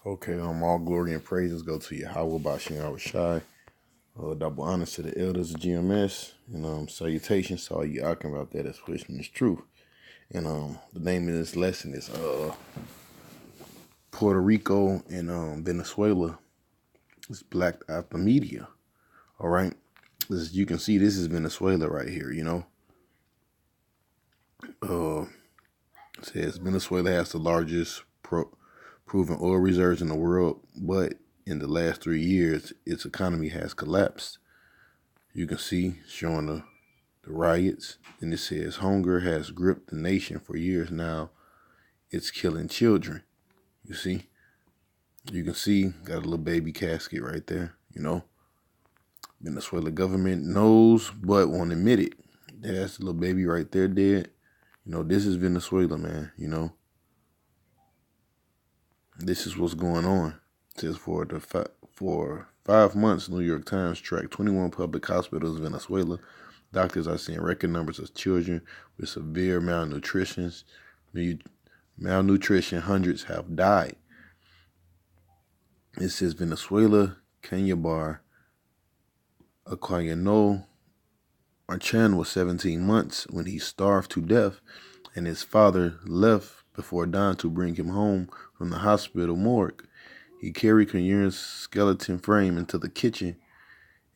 Okay, all glory and praises go to Yahweh Bashin Shai. Double honors to the elders of GMS. And salutations to all you talking about that as wishing is true. And the name of this lesson is Puerto Rico and Venezuela is blacked out the media. All right. As you can see, this is Venezuela right here, It says Venezuela has the largest proven oil reserves in the world, but in the last 3 years, its economy has collapsed. You can see showing the riots, and it says hunger has gripped the nation for years now. It's killing children. You can see, got a little baby casket right there. Venezuela government knows but won't admit it. That's the little baby right there dead. This is Venezuela, man. This is what's going on. It says for 5 months, New York Times tracked 21 public hospitals in Venezuela. Doctors are seeing record numbers of children with severe malnutrition. Hundreds have died. It says Venezuela, Kenya Bar, Aquayano Archan was 17 months when he starved to death, and his father left before dawn to bring him home from the hospital morgue. He carried Kanyur's skeleton frame into the kitchen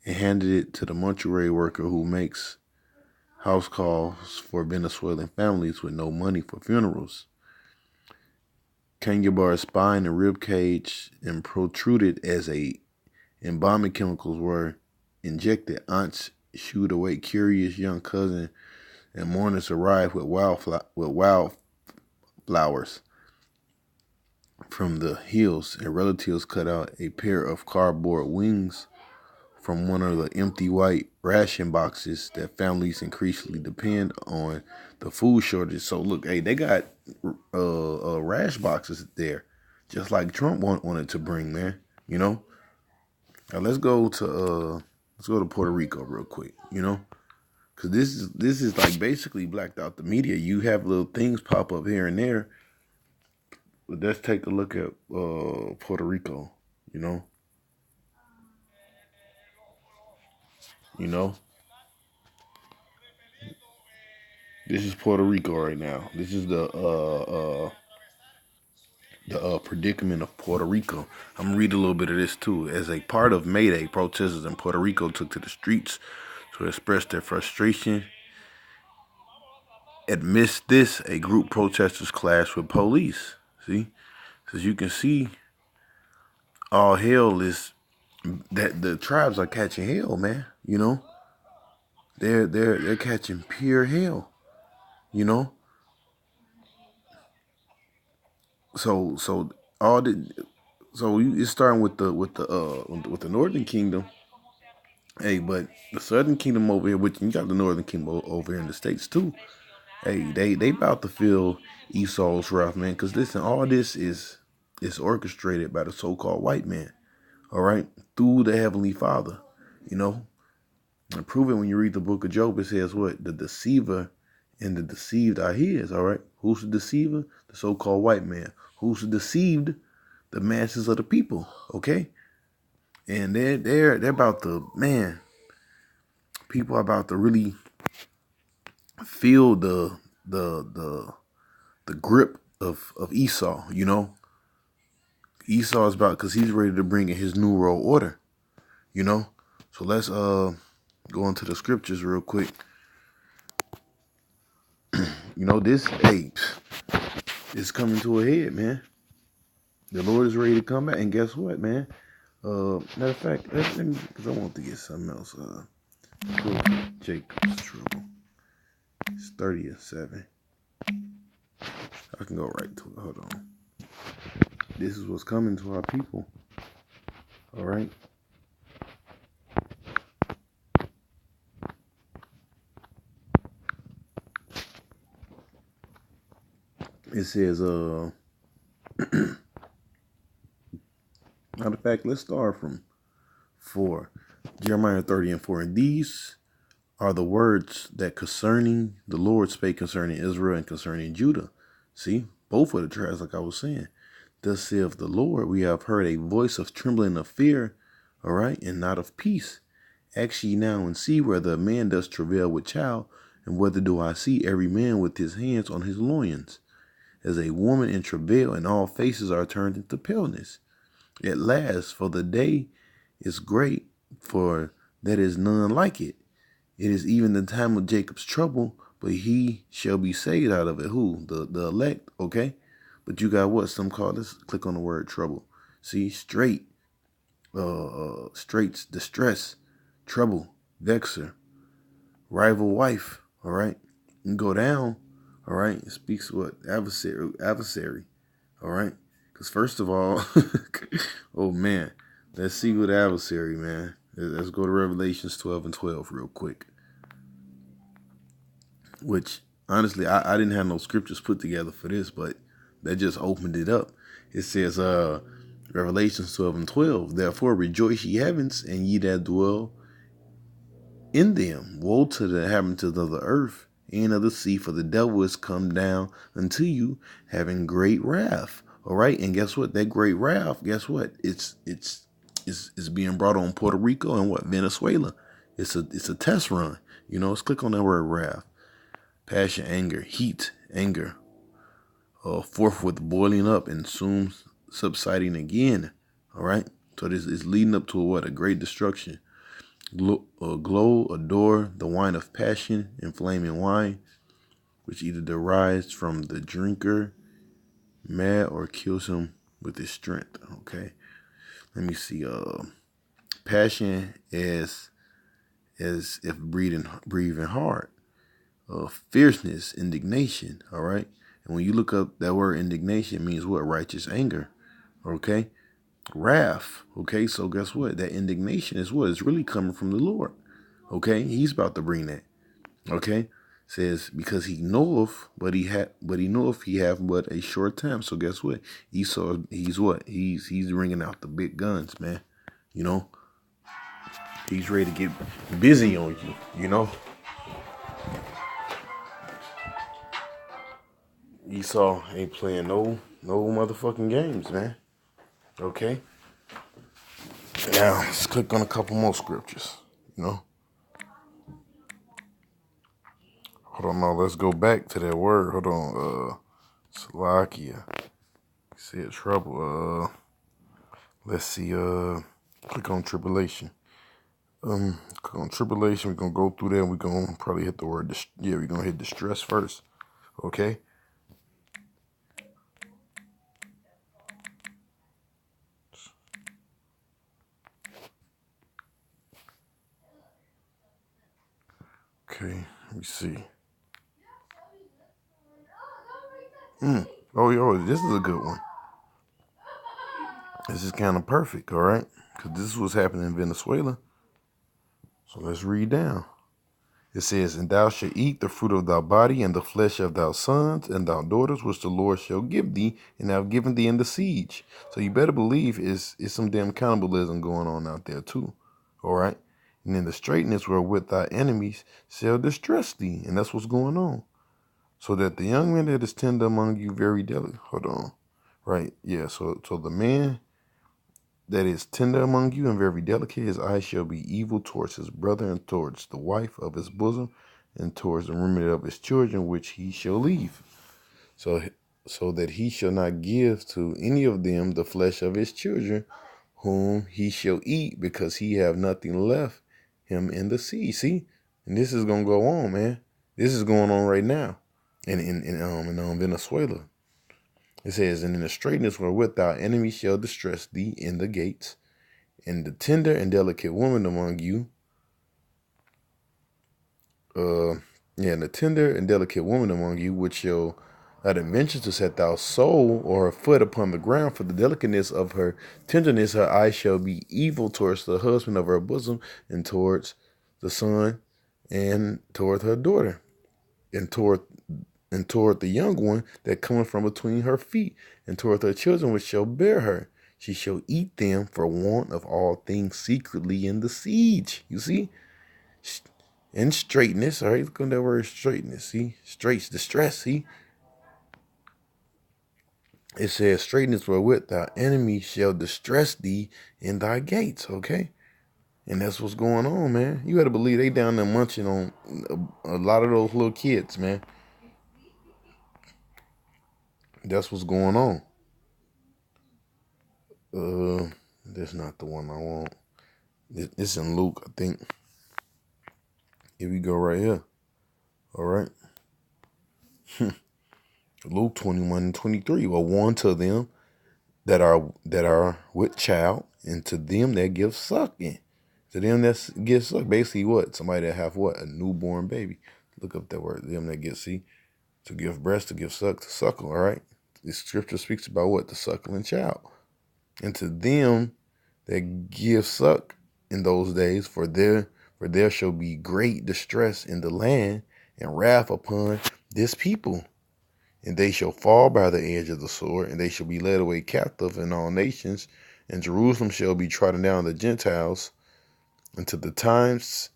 and handed it to the mortuary worker who makes house calls for Venezuelan families with no money for funerals. Kanyabar's spine and rib cage and protruded as embalming chemicals were injected. Aunts shooed away curious young cousin, and mourners arrived with wildflowers from the hills, and relatives cut out a pair of cardboard wings from one of the empty white ration boxes that families increasingly depend on the food shortage. So look, hey, they got ration boxes there, just like Trump wanted to bring, man. Now let's go to Puerto Rico real quick. Because this is like basically blacked out the media. You have little things pop up here and there. But let's take a look at Puerto Rico. You know, you know. This is Puerto Rico right now. This is the predicament of Puerto Rico. I'm gonna read a little bit of this too. As a part of May Day, protesters in Puerto Rico took to the streets to express their frustration. Amidst this, a group protesters clashed with police. See, as you can see, all hell is that the tribes are catching hell, man. They're catching pure hell. You know, so all the it's starting with the Northern Kingdom. Hey, but the Southern Kingdom over here, which you got the Northern Kingdom over here in the States too. Hey, they about to feel Esau's wrath, man. Because listen, all this is orchestrated by the so-called white man. All right, through the Heavenly Father. You know, and prove it when you read the book of Job. It says what? The deceiver and the deceived are his. All right, who's the deceiver? The so-called white man. Who's the deceived? The masses of the people. Okay, and they're about to, man. People are about to really feel the grip of Esau. Esau is about, because he's ready to bring in his new world order. So let's go into the scriptures real quick. This age is coming to a head, man. The Lord is ready to come back, and guess what, man? Matter of fact, let me, because I want to get something else. Jacob's trouble. It's 30:7. I can go right to it. Hold on. This is what's coming to our people. All right. It says, matter of fact, let's start from 4. Jeremiah 30:4. And these are the words that concerning the Lord spake concerning Israel and concerning Judah. See, both of the tribes, like I was saying. thus saith the Lord, we have heard a voice of trembling of fear, all right, and not of peace. Ask ye now and see whether a man does travail with child, and whether do I see every man with his hands on his loins, as a woman in travail, and all faces are turned into paleness. At last, for the day is great, for that is none like it. It is even the time of Jacob's trouble, but he shall be saved out of it. Who? The elect, okay? But you got what? Some call this, click on the word trouble. See, straits, distress, trouble, vexer, rival wife, all right? You go down, all right? It speaks what? Adversary, all right? Because first of all, oh man, let's see what adversary, man. Let's go to Revelations 12 and 12 real quick. Which, honestly, I didn't have no scriptures put together for this, but that just opened it up. It says, Revelations 12 and 12, therefore rejoice ye heavens, and ye that dwell in them. Woe to the inhabitants of the earth and of the sea, for the devil is come down unto you, having great wrath. All right, and guess what? That great wrath, guess what? It's being brought on Puerto Rico and what? Venezuela. It's a test run. You know, let's click on that word wrath. Passion, anger, heat, anger, forthwith boiling up and soon subsiding again. All right, so this is leading up to a great destruction. Glow, adore the wine of passion, inflaming wine, which either derives from the drinker, mad, or kills him with his strength. Okay, let me see. Passion is if breathing hard. Fierceness, indignation, all right? And when you look up that word indignation, it means what? Righteous anger, okay? Wrath, okay? So guess what? That indignation is what? It's really coming from the Lord, okay? He's about to bring that, okay? Says, because he knoweth, but he knoweth he have but a short time. So guess what? He's what? He's bringing out the big guns, man. You know? He's ready to get busy on you, you know? Esau ain't playing no motherfucking games, man. Okay? Now, let's click on a couple more scriptures, you know? Hold on, now let's go back to that word. Hold on, Slovakia. Said trouble. Let's see, click on tribulation. Click on tribulation, we're gonna go through there, and we're gonna probably hit the word, we're gonna hit distress first, okay? Okay, let me see. Oh, this is a good one. This is kind of perfect, all right? Because this is what's happening in Venezuela. So let's read down. It says, and thou shalt eat the fruit of thy body and the flesh of thy sons and thy daughters, which the Lord shall give thee, and have given thee in the siege. So you better believe it's some damn cannibalism going on out there too, all right? And then the straightness wherewith thy enemies shall distress thee, and that's what's going on. So that the young man that is tender among you very delicate. Hold on. Right, yeah, so the man that is tender among you and very delicate, his eyes shall be evil towards his brother and towards the wife of his bosom and towards the remnant of his children, which he shall leave. So that he shall not give to any of them the flesh of his children, whom he shall eat, because he have nothing left him in the sea. See? And this is going to go on, man. This is going on right now in Venezuela. It says, and in the straightness wherewith thy enemy shall distress thee in the gates, and the tender and delicate woman among you, and the tender and delicate woman among you, which shall not adventure to set thou soul or her foot upon the ground, for the delicateness of her tenderness, her eye shall be evil towards the husband of her bosom, and towards the son, and toward her daughter, and toward the young one that cometh from between her feet, and toward her children which shall bear her. She shall eat them for want of all things secretly in the siege. You see? In straightness, all right? Look on that word straightness, see? Straits, distress, see? It says, straightness wherewith thy enemy shall distress thee in thy gates, okay? And that's what's going on, man. You gotta believe they down there munching on a lot of those little kids, man. That's what's going on. That's not the one I want. It's in Luke, I think. Here we go right here. All right. Luke 21:23. Well, warn to them that are with child, and to them that give sucking. To them that give suck. Basically what? Somebody that have what? A newborn baby. Look up that word. Them that get, see? To give breast, to give suck, to suckle, all right? The scripture speaks about what? The suckling child. And to them that give suck in those days, for there shall be great distress in the land, and wrath upon this people. And they shall fall by the edge of the sword, and they shall be led away captive in all nations, and Jerusalem shall be trodden down of the Gentiles, until the times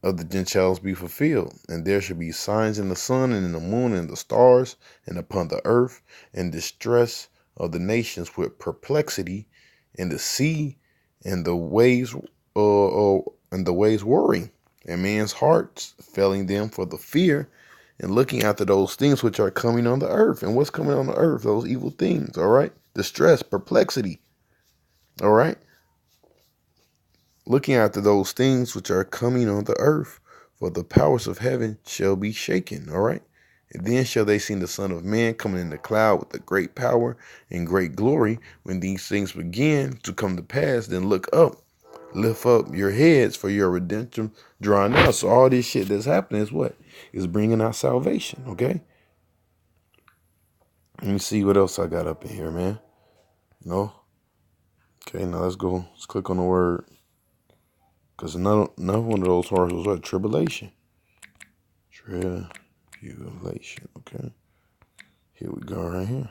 of the Gentiles be fulfilled. And there shall be signs in the sun, and in the moon, and the stars, and upon the earth, and distress of the nations with perplexity, and the sea, and the waves, worrying, and men's hearts failing them for the fear, and looking after those things which are coming on the earth. And what's coming on the earth? Those evil things, all right? Distress, perplexity, all right? Looking after those things which are coming on the earth, for the powers of heaven shall be shaken, all right? And then shall they see the Son of Man coming in the cloud with a great power and great glory. When these things begin to come to pass, then look up, lift up your heads, for your redemption drawing out. So all this shit that's happening is what? Is bringing out salvation, okay? Let me see what else I got up in here, man. No? Okay, now let's go. Let's click on the word. Because another one of those horses was what? Tribulation. Tribulation, okay. Here we go right here.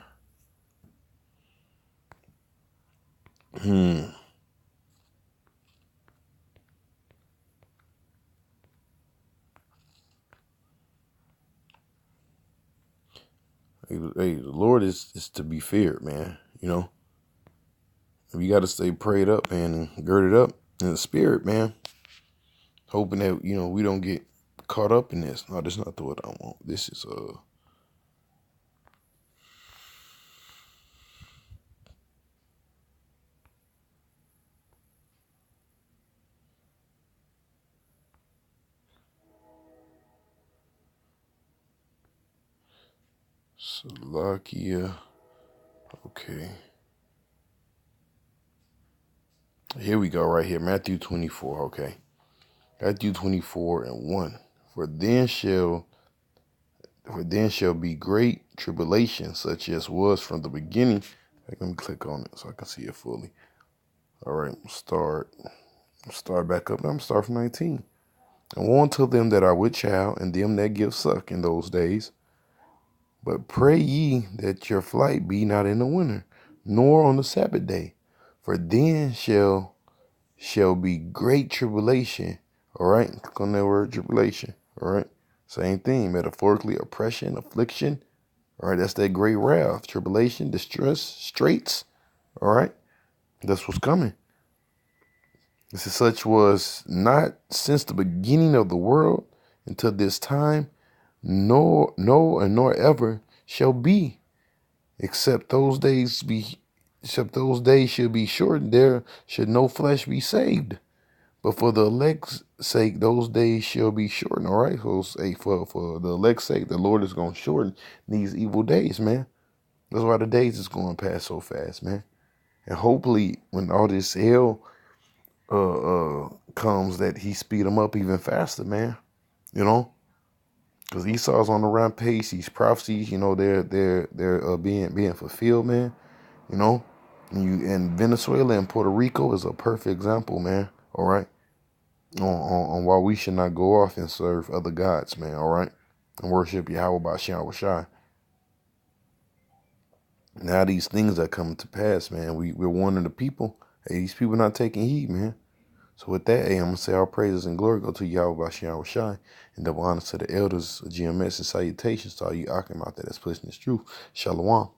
Hey, the Lord is to be feared, man. You know, we got to stay prayed up, man, and girded up in the spirit, man. Hoping that, you know, we don't get caught up in this. No, that's not what I want. This is Slovakia. Okay. Here we go, right here. Matthew 24, okay. Matthew 24:1. For then shall be great tribulation, such as was from the beginning. Let me click on it so I can see it fully. All right, start back up. I'm gonna start from 19. And woe unto them that are with child, and them that give suck in those days. But pray ye that your flight be not in the winter, nor on the Sabbath day, for then shall be great tribulation. All right, click on that word tribulation. All right, same thing, metaphorically, oppression, affliction. All right, that's that great wrath, tribulation, distress, straits. All right, that's what's coming. This is such was not since the beginning of the world until this time, nor ever shall be, except those days should be shortened. There should no flesh be saved. But for the elect's sake, those days shall be shortened. All right. So for the elect's sake, the Lord is going to shorten these evil days, man. That's why the days is going to pass so fast, man. And hopefully when all this hell comes, that he speed them up even faster, man. You know, because Esau's on the rampage. These prophecies, you know, they're being fulfilled, man. You know, and Venezuela and Puerto Rico is a perfect example, man. All right. On why we should not go off and serve other gods, man, all right? And worship Yahweh Ba'Shem Shai. Now these things are coming to pass, man. We're warning the people. Hey, these people not taking heed, man. So with that, hey, I'm going to say all praises and glory go to Yahweh Ba'Shem Shai, and double honors to the elders of GMS, and salutations to all you Akim out there that's pushing this truth. Shalom.